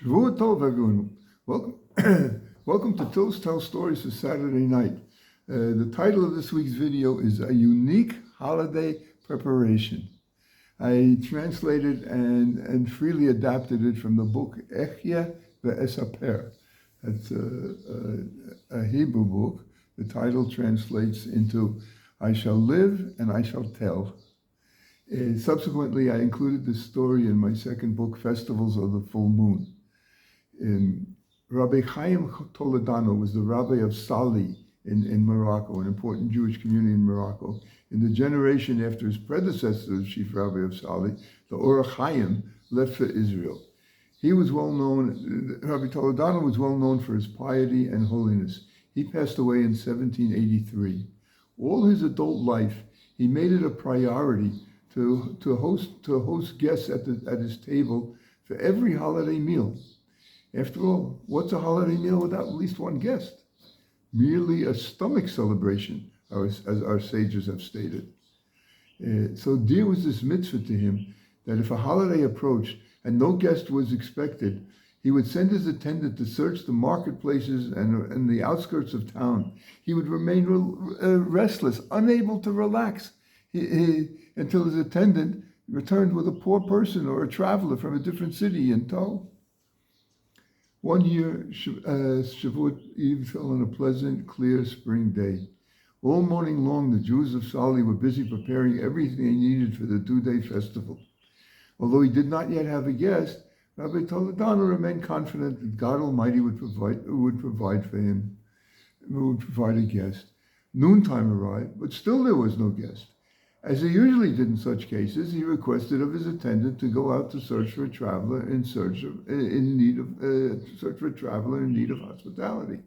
Shavuot Tov, everyone. Welcome, welcome to Till's Tell Stories for Saturday night. The title of this week's video is A Unique Holiday Preparation. I translated and freely adapted it from the book Echye ve'esaper. That's a Hebrew book. The title translates into I shall live and I shall tell. Subsequently, I included this story in my second book, Festivals of the Full Moon. Rabbi Chaim Toledano was the rabbi of Sali in Morocco, an important Jewish community in Morocco. In the generation after his predecessor, the chief rabbi of Sali, the Or Chaim, left for Israel. He was well known, Rabbi Toledano was well known for his piety and holiness. He passed away in 1783. All his adult life, he made it a priority to host guests at his table for every holiday meal. After all, what's a holiday meal without at least one guest? Merely a stomach celebration, as our sages have stated. So dear was this mitzvah to him that if a holiday approached and no guest was expected, he would send his attendant to search the marketplaces and the outskirts of town. He would remain restless, unable to relax, until his attendant returned with a poor person or a traveler from a different city in tow. One year, Shavuot Eve fell on a pleasant, clear spring day. All morning long, the Jews of Sali were busy preparing everything they needed for the two-day festival. Although he did not yet have a guest, Rabbi Toledano remained confident that God Almighty would provide for him, would provide a guest. Noontime arrived, but still there was no guest. As he usually did in such cases, he requested of his attendant to go out to search for a traveler in need of hospitality.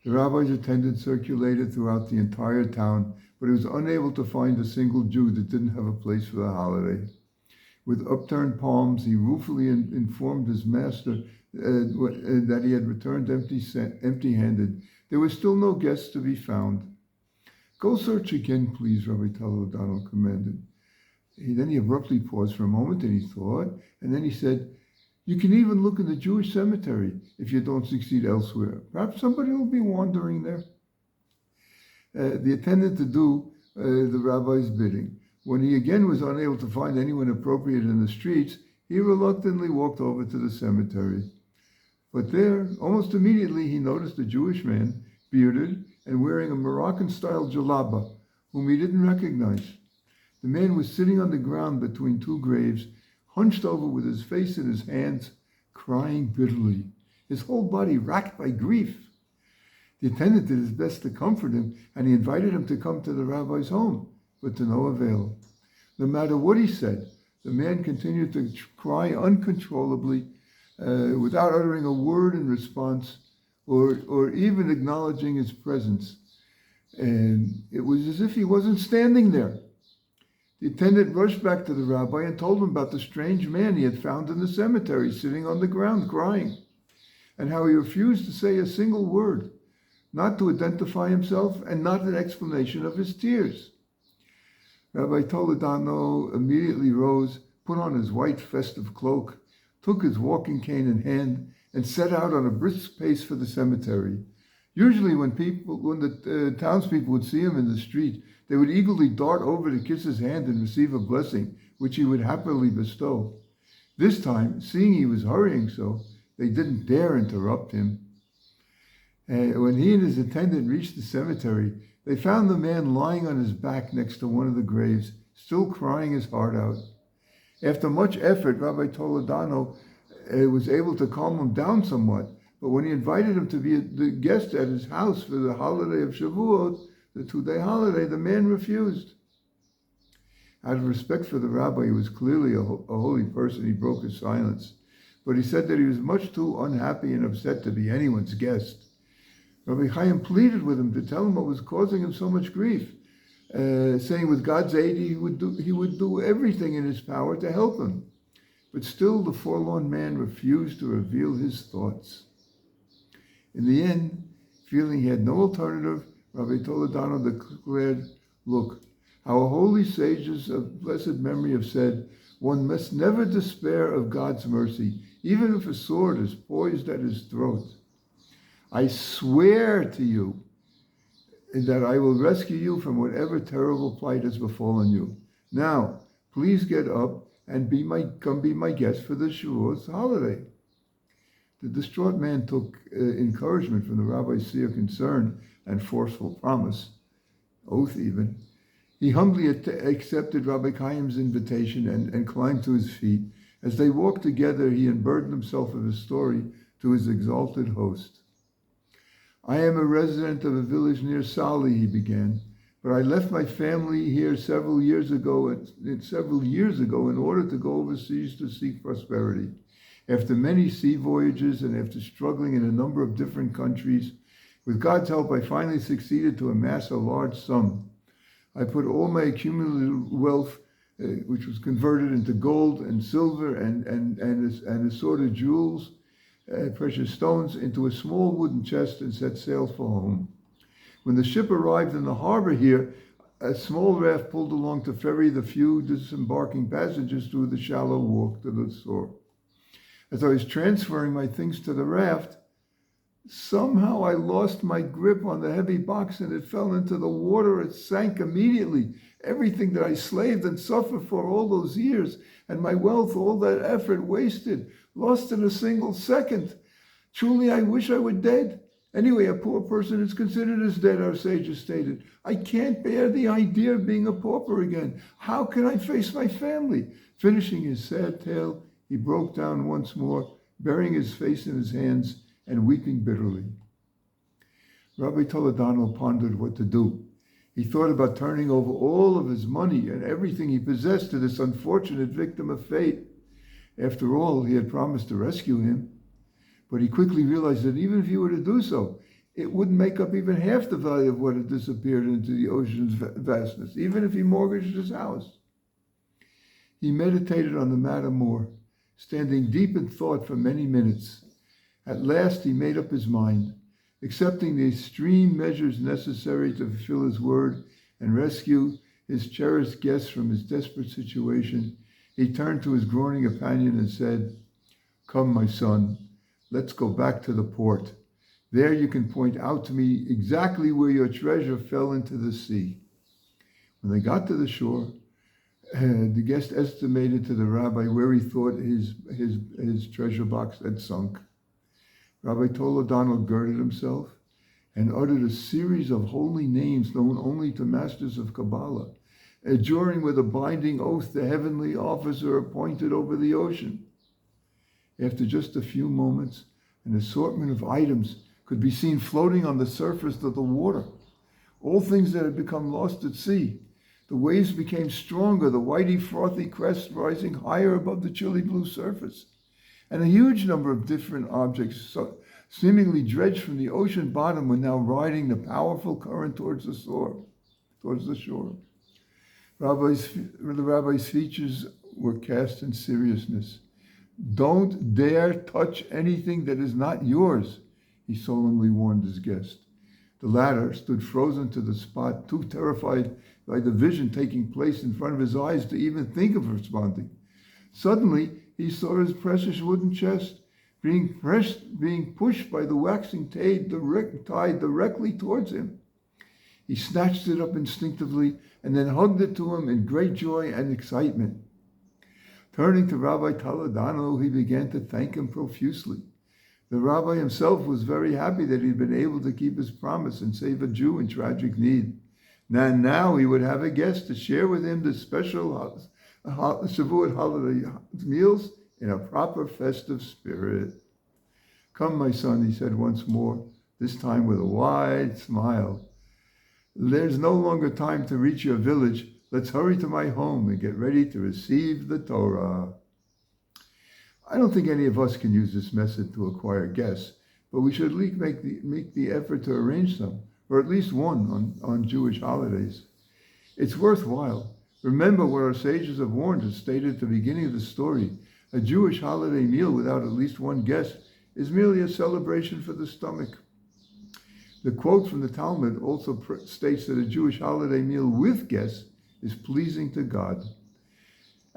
The rabbi's attendant circulated throughout the entire town, but he was unable to find a single Jew that didn't have a place for the holiday. With upturned palms, he ruefully informed his master that he had returned empty-handed. There were still no guests to be found. Go search again, please, Rabbi Toledano commanded. Then he abruptly paused for a moment and he thought, and then he said, you can even look in the Jewish cemetery if you don't succeed elsewhere. Perhaps somebody will be wandering there. The attendant to do the rabbi's bidding. When he again was unable to find anyone appropriate in the streets, he reluctantly walked over to the cemetery. But there, almost immediately, he noticed a Jewish man, bearded, and wearing a Moroccan-style jalaba, whom he didn't recognize. The man was sitting on the ground between two graves, hunched over with his face in his hands, crying bitterly, his whole body racked by grief. The attendant did his best to comfort him, and he invited him to come to the rabbi's home, but to no avail. No matter what he said, the man continued to cry uncontrollably, without uttering a word in response, or even acknowledging his presence. And it was as if he wasn't standing there. The attendant rushed back to the rabbi and told him about the strange man he had found in the cemetery, sitting on the ground crying, and how he refused to say a single word, not to identify himself and not an explanation of his tears. Rabbi Toledano immediately rose, put on his white festive cloak, took his walking cane in hand, and set out on a brisk pace for the cemetery. Usually when the townspeople would see him in the street, they would eagerly dart over to kiss his hand and receive a blessing, which he would happily bestow. This time, seeing he was hurrying so, they didn't dare interrupt him. When he and his attendant reached the cemetery, they found the man lying on his back next to one of the graves, still crying his heart out. After much effort, Rabbi Toledano was able to calm him down somewhat, but when he invited him to be the guest at his house for the holiday of Shavuot, the two-day holiday, the man refused. Out of respect for the rabbi, who was clearly a holy person, he broke his silence, but he said that he was much too unhappy and upset to be anyone's guest. Rabbi Chaim pleaded with him to tell him what was causing him so much grief, saying with God's aid he would do everything in his power to help him. But still the forlorn man refused to reveal his thoughts. In the end, feeling he had no alternative, Rabbi Toledano declared, look, our holy sages of blessed memory have said, One must never despair of God's mercy, even if a sword is poised at his throat. I swear to you that I will rescue you from whatever terrible plight has befallen you. Now, please get up and come be my guest for the Shavuot holiday. The distraught man took encouragement from the rabbi's sincere concern and forceful promise, oath even. He humbly accepted Rabbi Chaim's invitation and climbed to his feet. As they walked together, he unburdened himself of his story to his exalted host. I am a resident of a village near Sali, he began, but I left my family here several years ago in order to go overseas to seek prosperity. After many sea voyages and after struggling in a number of different countries, with God's help, I finally succeeded to amass a large sum. I put all my accumulated wealth, which was converted into gold and silver and assorted jewels, precious stones, into a small wooden chest and set sail for home. When the ship arrived in the harbor here, a small raft pulled along to ferry the few disembarking passengers through the shallow walk to the shore. As I was transferring my things to the raft, somehow I lost my grip on the heavy box and it fell into the water. It sank immediately. Everything that I slaved and suffered for all those years, and my wealth, all that effort wasted, lost in a single second. Truly, I wish I were dead. Anyway, a poor person is considered as dead, our sages stated. I can't bear the idea of being a pauper again. How can I face my family? Finishing his sad tale, he broke down once more, burying his face in his hands and weeping bitterly. Rabbi Toledano pondered what to do. He thought about turning over all of his money and everything he possessed to this unfortunate victim of fate. After all, he had promised to rescue him. But he quickly realized that even if he were to do so, it wouldn't make up even half the value of what had disappeared into the ocean's vastness, even if he mortgaged his house. He meditated on the matter more, standing deep in thought for many minutes. At last he made up his mind. Accepting the extreme measures necessary to fulfill his word and rescue his cherished guest from his desperate situation, he turned to his groaning companion and said, "Come, my son, let's go back to the port. There you can point out to me exactly where your treasure fell into the sea." When they got to the shore, the guest estimated to the rabbi where he thought his treasure box had sunk. Rabbi Toledano girded himself and uttered a series of holy names known only to masters of Kabbalah, adjuring with a binding oath the heavenly officer appointed over the ocean. After just a few moments, an assortment of items could be seen floating on the surface of the water, all things that had become lost at sea. The waves became stronger, the whitey frothy crest rising higher above the chilly blue surface. And a huge number of different objects, seemingly dredged from the ocean bottom, were now riding the powerful current towards the shore. The rabbi's features were cast in seriousness. "Don't dare touch anything that is not yours," he solemnly warned his guest. The latter stood frozen to the spot, too terrified by the vision taking place in front of his eyes to even think of responding. Suddenly, he saw his precious wooden chest being pushed by the waxing tide directly towards him. He snatched it up instinctively and then hugged it to him in great joy and excitement. Turning to Rabbi Toledano, he began to thank him profusely. The rabbi himself was very happy that he had been able to keep his promise and save a Jew in tragic need. Now he would have a guest to share with him the special Shavuot holiday meals in a proper festive spirit. "Come, my son," he said once more, this time with a wide smile. "There's no longer time to reach your village. Let's hurry to my home and get ready to receive the Torah." I don't think any of us can use this method to acquire guests, but we should at least make the effort to arrange some, or at least one on Jewish holidays. It's worthwhile. Remember what our sages have warned and stated at the beginning of the story. A Jewish holiday meal without at least one guest is merely a celebration for the stomach. The quote from the Talmud also states that a Jewish holiday meal with guests is pleasing to God.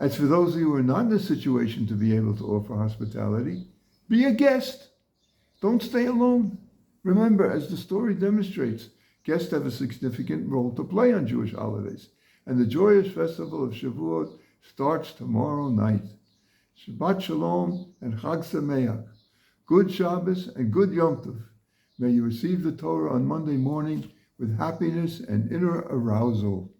As for those of you who are not in a situation to be able to offer hospitality, be a guest. Don't stay alone. Remember, as the story demonstrates, guests have a significant role to play on Jewish holidays, and the joyous festival of Shavuot starts tomorrow night. Shabbat Shalom and Chag Sameach. Good Shabbos and good Yom Tov. May you receive the Torah on Monday morning with happiness and inner arousal.